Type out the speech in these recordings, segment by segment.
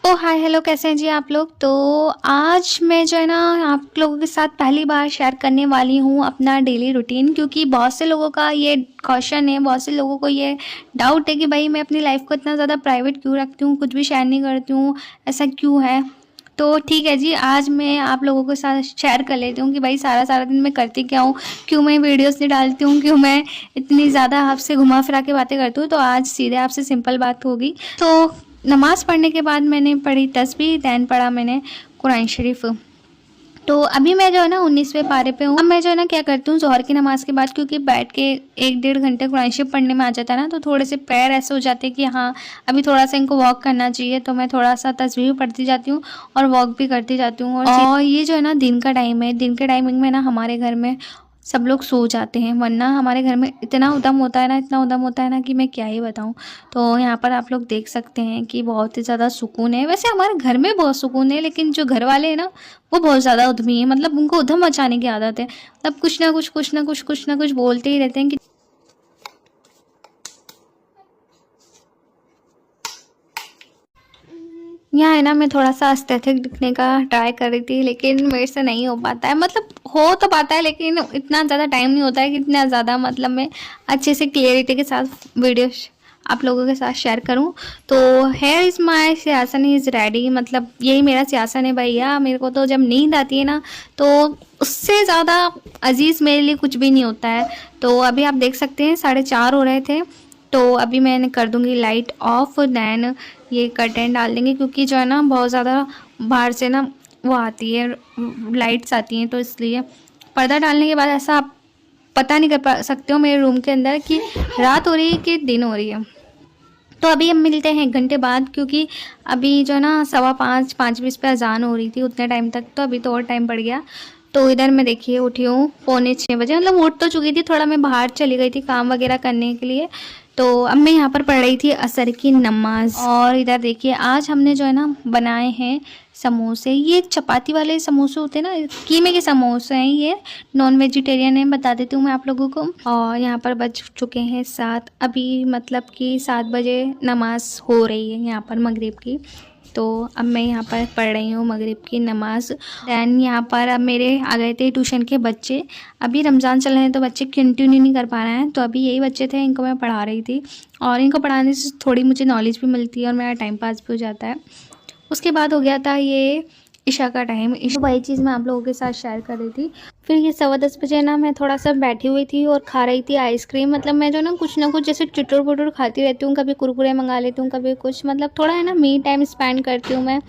तो hi hello, कैसे हैं जी आप लोग। तो आज मैं जो है ना आप लोगों के साथ पहली बार शेयर करने वाली हूँ अपना डेली रूटीन, क्योंकि बहुत से लोगों का ये क्वेश्चन है, बहुत से लोगों को ये डाउट है कि भाई मैं अपनी लाइफ को इतना ज़्यादा प्राइवेट क्यों रखती हूँ, कुछ भी शेयर नहीं करती हूँ, ऐसा क्यों है। तो ठीक है जी, आज मैं आप लोगों के साथ शेयर कर लेती हूँ कि भाई सारा सारा दिन मैं करती क्या हूँ, क्यों मैं वीडियोस नहीं डालती हूँ, क्यों मैं इतनी ज़्यादा आपसे घुमा फिरा के बातें करती हूँ। तो आज सीधे आपसे सिंपल बात होगी। तो नमाज़ पढ़ने के बाद मैंने पढ़ी तस्बीह, दैन पढ़ा मैंने कुरान शरीफ। तो अभी मैं जो है ना 19वें पारे पे हूँ। अब मैं जो है ना क्या करती हूँ, ज़ोहर की नमाज़ के बाद, क्योंकि बैठ के 1-1.5 घंटे कुरान शरीफ पढ़ने में आ जाता है ना, तो थोड़े से पैर ऐसे हो जाते हैं कि हाँ अभी थोड़ा सा इनको वॉक करना चाहिए। तो मैं थोड़ा सा तस्बीह भी पढ़ती जाती हूँ और वॉक भी करती जाती हूँ। और ये जो है ना दिन का टाइम है, दिन के टाइमिंग में ना हमारे घर में सब लोग सो जाते हैं, वरना हमारे घर में इतना उधम होता है ना, इतना उधम होता है ना कि मैं क्या ही बताऊँ। तो यहाँ पर आप लोग देख सकते हैं कि बहुत ही ज़्यादा सुकून है। वैसे हमारे घर में बहुत सुकून है, लेकिन जो घर वाले हैं ना वो बहुत ज़्यादा उद्यमी है। मतलब उनको उधम मचाने की आदत है। मतलब कुछ ना कुछ बोलते ही रहते हैं कि यहाँ है ना, मैं थोड़ा सा एस्थेटिक दिखने का ट्राई कर रही थी, लेकिन मेरे से नहीं हो पाता है। मतलब हो तो पाता है, लेकिन इतना ज़्यादा टाइम नहीं होता है कि इतना ज़्यादा मतलब मैं अच्छे से क्लियरिटी के साथ वीडियो आप लोगों के साथ शेयर करूं। तो here is my session is ready, मतलब यही मेरा सियासन है भैया। मेरे को तो जब नींद आती है ना, तो उससे ज़्यादा अजीज़ मेरे लिए कुछ भी नहीं होता है। तो अभी आप देख सकते हैं 4:30 हो रहे थे। तो अभी मैं कर दूंगी लाइट ऑफ, दैन ये कर्टेन डाल देंगे, क्योंकि जो है ना बहुत ज़्यादा बाहर से ना वो आती है, लाइट्स आती हैं, तो इसलिए पर्दा डालने के बाद ऐसा आप पता नहीं कर सकते हो मेरे रूम के अंदर कि रात हो रही है कि दिन हो रही है। तो अभी हम मिलते हैं 1 घंटे बाद, क्योंकि अभी जो है ना 5:15 5:20 पे अजान हो रही थी उतने टाइम तक, तो अभी तो और टाइम पड़ गया। तो इधर मैं देखिए उठी हूँ 5:45 बजे, मतलब उठ तो चुकी थी, थोड़ा मैं बाहर चली गई थी काम वगैरह करने के लिए। तो अब मैं यहाँ पर पढ़ रही थी असर की नमाज। और इधर देखिए आज हमने जो है ना बनाए हैं समोसे। ये चपाती वाले समोसे होते हैं ना, कीमे के समोसे हैं ये, नॉन वेजिटेरियन है, बता देती हूँ मैं आप लोगों को। और यहाँ पर बज चुके हैं 7, अभी मतलब कि 7 बजे नमाज हो रही है यहाँ पर मगरिब की। तो अब मैं यहाँ पर पढ़ रही हूँ मगरिब की नमाज। दैन यहाँ पर अब मेरे आ गए थे ट्यूशन के बच्चे। अभी रमज़ान चल रहे हैं तो बच्चे कंटिन्यू नहीं कर पा रहे हैं, तो अभी यही बच्चे थे, इनको मैं पढ़ा रही थी। और इनको पढ़ाने से थोड़ी मुझे नॉलेज भी मिलती है और मेरा टाइम पास भी हो जाता है। उसके बाद हो गया था ये इशा का टाइम। तो वही चीज़ मैं आप लोगों के साथ शेयर कर रही थी। फिर ये 10:15 ना मैं थोड़ा सा बैठी हुई थी और खा रही थी आइसक्रीम। मतलब मैं जो ना कुछ जैसे चुटुर पुटुर खाती रहती हूँ, कभी कुरकुरे मंगा लेती हूँ, कभी कुछ, मतलब थोड़ा है ना मी टाइम स्पेंड करती हूँ मैं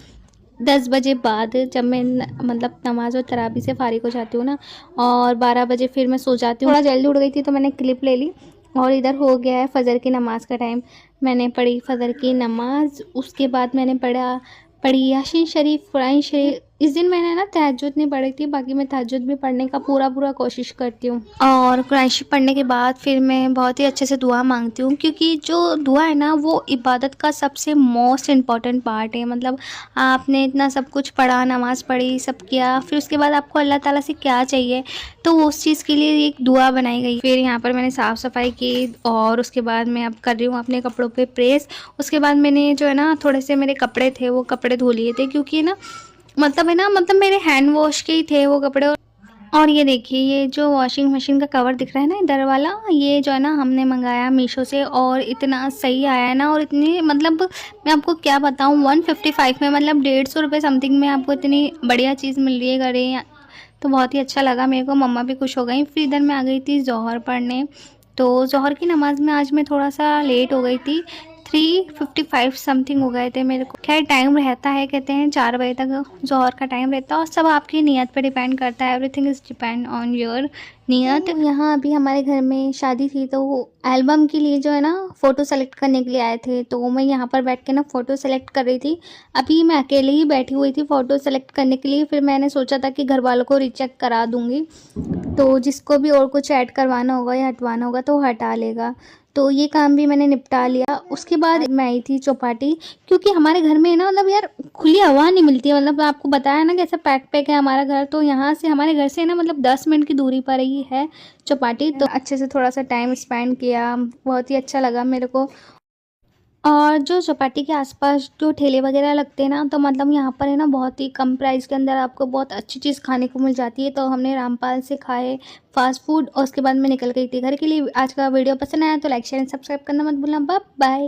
10 बजे बाद, जब मैं मतलब नमाज और तराबी से फारिग हो जाती हूँ ना। और 12 बजे फिर मैं सो जाती हूँ। थोड़ा जल्दी उठ गई थी तो मैंने क्लिप ले ली। और इधर हो गया है फ़जर की नमाज़ का टाइम। मैंने पढ़ी फ़जर की नमाज़, उसके बाद मैंने पढ़ी यासीन शरीफ, कुरान शरीफ। इस दिन मैंने ना तहज्जुद नहीं पढ़ी थी, बाकी मैं तहज्जुद भी पढ़ने का पूरा कोशिश करती हूँ। और कुरान शरीफ पढ़ने के बाद फिर मैं बहुत ही अच्छे से दुआ मांगती हूँ, क्योंकि जो दुआ है ना वो इबादत का सबसे मोस्ट इम्पॉर्टेंट पार्ट है। मतलब आपने इतना सब कुछ पढ़ा, नमाज़ पढ़ी, सब किया, फिर उसके बाद आपको अल्लाह ताला से क्या चाहिए, तो उस चीज़ के लिए एक दुआ बनाई गई। फिर यहाँ पर मैंने साफ़ सफाई की और उसके बाद मैं अब कर रही हूँ अपने कपड़ों पे प्रेस। उसके बाद मैंने जो है ना थोड़े से मेरे कपड़े थे वो कपड़े धो लिए थे, क्योंकि ना मतलब है ना, मतलब मेरे हैंड वॉश के ही थे वो कपड़े। और ये देखिए ये जो वॉशिंग मशीन का कवर दिख रहा है ना इधर वाला, ये जो है ना हमने मंगाया मीशो से, और इतना सही आया है ना। और इतनी मतलब मैं आपको क्या बताऊँ, 155 में, मतलब 150 रुपये समथिंग में आपको इतनी बढ़िया चीज़ मिल रही है घरे। तो बहुत ही अच्छा लगा मेरे को, मम्मा भी खुश हो गई। फिर इधर मैं आ गई थी ज़ोहर पढ़ने। तो ज़ोहर की नमाज़ में आज मैं थोड़ा सा लेट हो गई थी, 3:55 समथिंग हो गए थे मेरे को। खैर टाइम रहता है, कहते हैं 4 बजे तक ज़ोहर का टाइम रहता है, और सब आपकी नीयत पे डिपेंड करता है। Everything is depend on your नियत। यहाँ अभी हमारे घर में शादी थी, तो एल्बम के लिए जो है ना फ़ोटो सेलेक्ट करने के लिए आए थे, तो मैं यहाँ पर बैठ के ना फ़ोटो सेलेक्ट कर रही थी। अभी मैं अकेले ही बैठी हुई थी फ़ोटो सेलेक्ट करने के लिए। फिर मैंने सोचा था कि घर वालों को रीचेक करा दूँगी, तो जिसको भी और कुछ ऐड करवाना होगा या हटवाना होगा तो हटा लेगा। तो ये काम भी मैंने निपटा लिया। उसके बाद मैं आई थी चौपाटी, क्योंकि हमारे घर में ना मतलब यार खुली हवा नहीं मिलती है। मतलब आपको बताया ना कैसा पैक है हमारा घर, तो यहाँ से हमारे घर से ना मतलब 10 मिनट की दूरी पर ही है चौपाटी। तो अच्छे से थोड़ा सा टाइम स्पेंड किया, बहुत ही अच्छा लगा मेरे को। और जो चौपाटी के आसपास जो ठेले वगैरह लगते हैं ना, तो मतलब यहाँ पर है ना बहुत ही कम प्राइस के अंदर आपको बहुत अच्छी चीज़ खाने को मिल जाती है। तो हमने रामपाल से खाए फास्ट फूड और उसके बाद मैं निकल गई थी घर के लिए। आज का वीडियो पसंद आया तो लाइक शेयर एंड सब्सक्राइब करना मत भूलना। Bye bye.